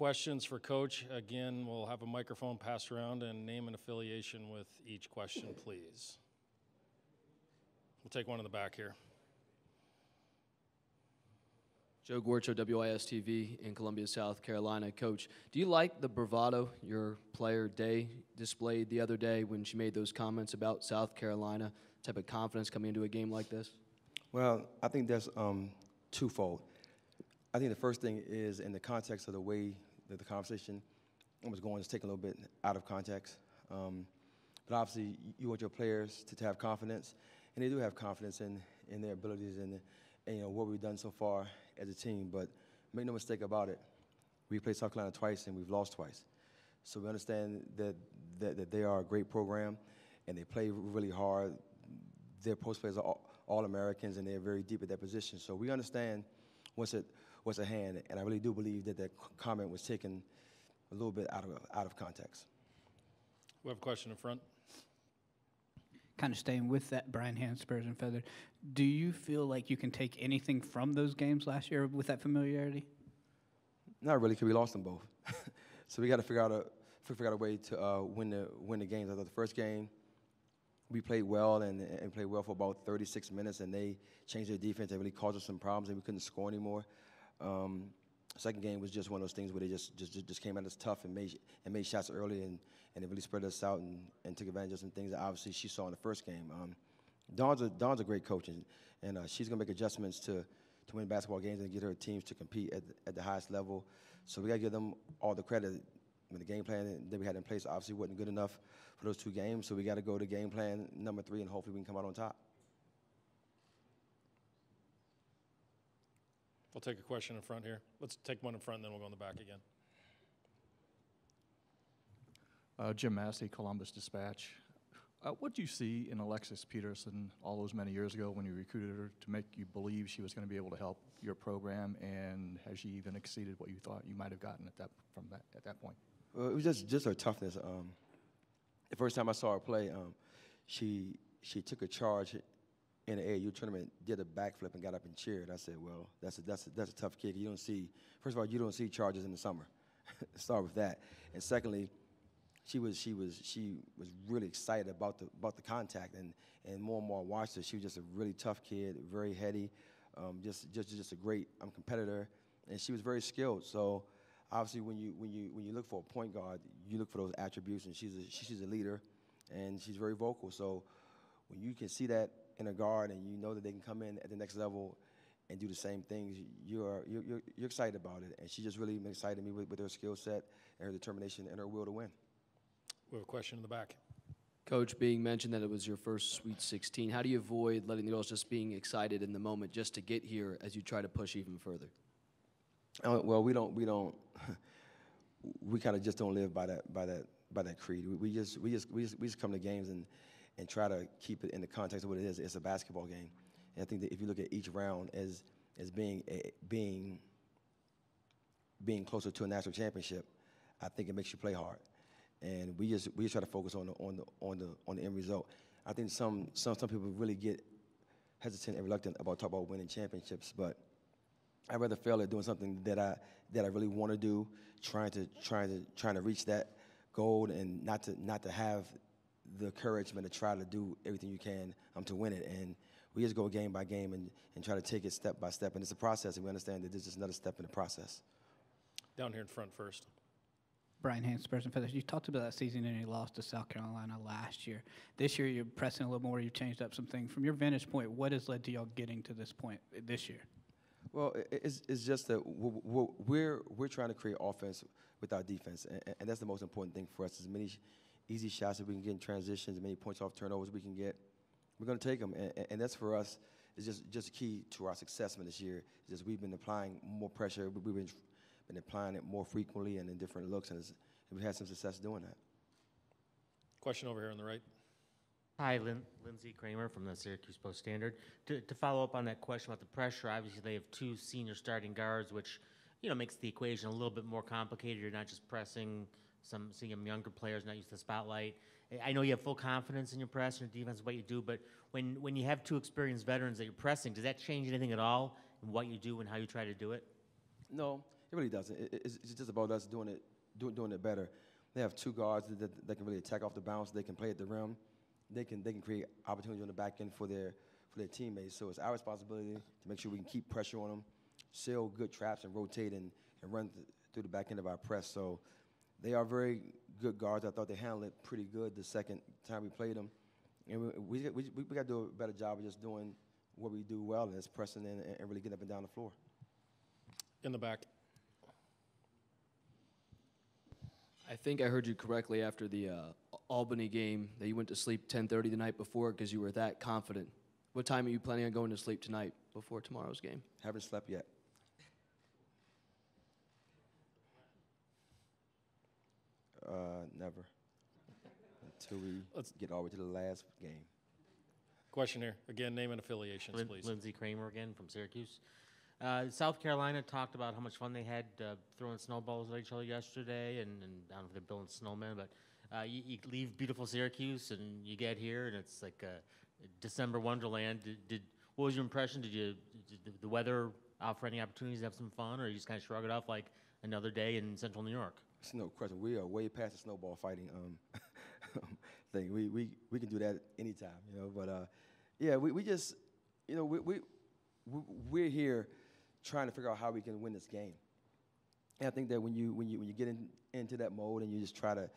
questions for Coach. Again, we'll have a microphone passed around and name and affiliation with each question, please. We'll take one in the back here. Joe Gorcho, WIS-TV in Columbia, South Carolina. Coach, do you like the bravado your player Day displayed the other day when she made those comments about South Carolina, type of confidence coming into a game like this? Well, I think that's twofold. I think the first thing is in the context of the way that the conversation was going, is taken a little bit out of context. But obviously, you want your players to have confidence, and they do have confidence in their abilities and you know what we've done so far as a team. But make no mistake about it, we played South Carolina twice and we've lost twice. So we understand that they are a great program and they play really hard. Their post players are all Americans and they're very deep at their position. So we understand what's at hand, and I really do believe that comment was taken a little bit out of context. We have a question in front. Kind of staying with that, Brian Hand, Spurs and Feather, do you feel like you can take anything from those games last year with that familiarity? Not really, because we lost them both. So we got to figure out a way to win the games. I thought the first game we played well and played well for about 36 minutes, and they changed their defense. They really caused us some problems, and we couldn't score anymore. Second game was just one of those things where they just came at us tough and made shots early, and it really spread us out and took advantage of some things that obviously she saw in the first game. Dawn's a great coach, and she's going to make adjustments to win basketball games and get her teams to compete at the highest level. So we got to give them all the credit. I mean, the game plan that we had in place obviously wasn't good enough for those two games, so we got to go to game plan number 3, and hopefully we can come out on top. We'll take a question in front here. Let's take one in front, and then we'll go in the back again. Jim Massey, Columbus Dispatch. What do you see in Alexis Peterson all those many years ago when you recruited her to make you believe she was going to be able to help your program, and has she even exceeded what you thought you might have gotten at that point? Well, it was just her toughness. The first time I saw her play, she took a charge in the AAU tournament, did a backflip and got up and cheered. I said, well, that's a tough kid. You don't see, first of all, you don't see charges in the summer. Start with that. And secondly, she was really excited about the contact, and more and more I watched her. She was just a really tough kid, very heady, just a great competitor, and she was very skilled. So obviously, when you look for a point guard, you look for those attributes, and she's a leader, and she's very vocal. So when you can see that in a guard, and you know that they can come in at the next level and do the same things, you're excited about it. And she just really excited me with her skill set and her determination and her will to win. We have a question in the back. Coach, being mentioned that it was your first Sweet 16, how do you avoid letting the girls just being excited in the moment just to get here as you try to push even further? Well, we kind of just don't live by that creed. We just come to games and try to keep it in the context of what it is. It's a basketball game, and I think that if you look at each round as being closer to a national championship, I think it makes you play hard. And we just try to focus on the end result. I think some people really get hesitant and reluctant about talking about winning championships, but I'd rather fail at doing something that I really want to do, trying to reach that goal, and not to have the encouragement to try to do everything you can to win it. And we just go game by game and try to take it step by step. And it's a process, and we understand that this is another step in the process. Down here in front first. Brian Hand, Spurs and Feathers, you talked about that season and you lost to South Carolina last year. This year you're pressing a little more, you've changed up some things. From your vantage point, what has led to y'all getting to this point this year? Well, it's just that we're trying to create offense with our defense, and that's the most important thing for us. As many easy shots as we can get in transitions, as many points off turnovers we can get, we're going to take them, and that's for us is just key to our success this year. It's just we've been applying more pressure. We've been applying it more frequently and in different looks, and we've had some success doing that. Question over here on the right. Hi, Lindsey Kramer from the Syracuse Post-Standard. To follow up on that question about the pressure, obviously they have 2 senior starting guards, which makes the equation a little bit more complicated. You're not just pressing some younger players not used to the spotlight. I know you have full confidence in your press and your defense, what you do, but when you have 2 experienced veterans that you're pressing, does that change anything at all in what you do and how you try to do it? No, It really doesn't. It's just about us doing it better. They have two guards that can really attack off the bounce. They can play at the rim. They can create opportunities on the back end for their teammates. So it's our responsibility to make sure we can keep pressure on them, seal good traps, and rotate and run through the back end of our press. So they are very good guards. I thought they handled it pretty good the second time we played them. And we got to do a better job of just doing what we do well, and that's pressing in and really getting up and down the floor. In the back. I think I heard you correctly after the Albany game that you went to sleep 10:30 the night before because you were that confident. What time are you planning on going to sleep tonight before tomorrow's game? Haven't slept yet. Never. Until we get all the way to the last game. Question here. Again, name and affiliations, please. Lindsey Kramer again from Syracuse. South Carolina talked about how much fun they had throwing snowballs at each other yesterday, and I don't know if they're building snowmen, but you leave beautiful Syracuse and you get here and it's like a December wonderland. What was your impression? Did the weather offer any opportunities to have some fun, or you just kind of shrug it off like another day in central New York? It's no question. We are way past the snowball fighting thing. We can do that anytime, you know. But yeah, we just, you know, we're here trying to figure out how we can win this game. And I think that when you get into that mode and you just try to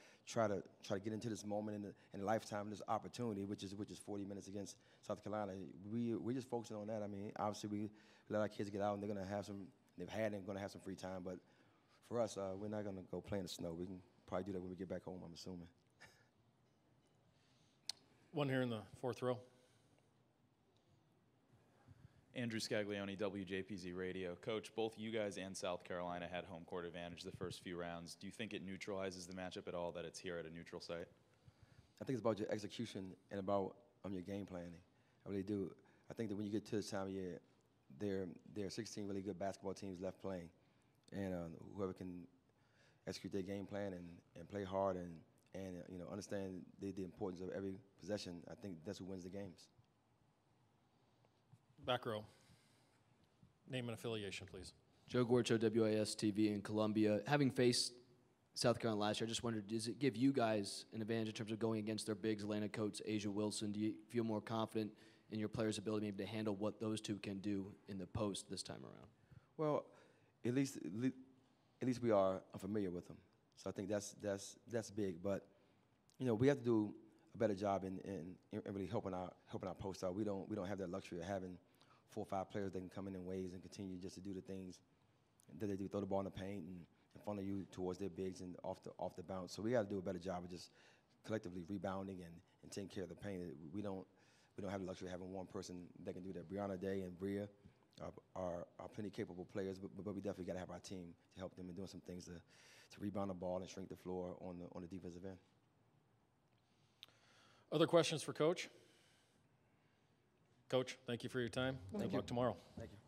get into this moment in a lifetime, this opportunity, which is 40 minutes against South Carolina, we're just focusing on that. I mean, obviously we let our kids get out and they're gonna have some. They're gonna have some free time, but for us, we're not gonna go play in the snow. We can probably do that when we get back home, I'm assuming. One here in the fourth row. Andrew Scaglione, WJPZ Radio. Coach, both you guys and South Carolina had home court advantage the first few rounds. Do you think it neutralizes the matchup at all that it's here at a neutral site? I think it's about your execution and about your game planning. I really do. I think that when you get to this time of year, there are 16 really good basketball teams left playing. And whoever can execute their game plan and play hard and you know, understand the importance of every possession, I think that's who wins the games. Back row. Name and affiliation, please. Joe Gorcho, WIS-TV in Columbia. Having faced South Carolina last year, I just wondered, does it give you guys an advantage in terms of going against their bigs, Atlanta Coates, Asia Wilson? Do you feel more confident in your players' ability maybe to handle what those two can do in the post this time around? Well, at least we are familiar with them. So I think that's big. But you know, we have to do a better job in really helping our post out. We don't have that luxury of having 4 or 5 players that can come in waves and continue just to do the things that they do, throw the ball in the paint and funnel you towards their bigs and off the bounce. So we got to do a better job of just collectively rebounding and taking care of the paint. We don't have the luxury of having one person that can do that. Brianna Day and Bria are plenty capable players, but we definitely got to have our team to help them in doing some things to rebound the ball and shrink the floor on the defensive end. Other questions for Coach? Coach, thank you for your time. Good luck tomorrow. Thank you.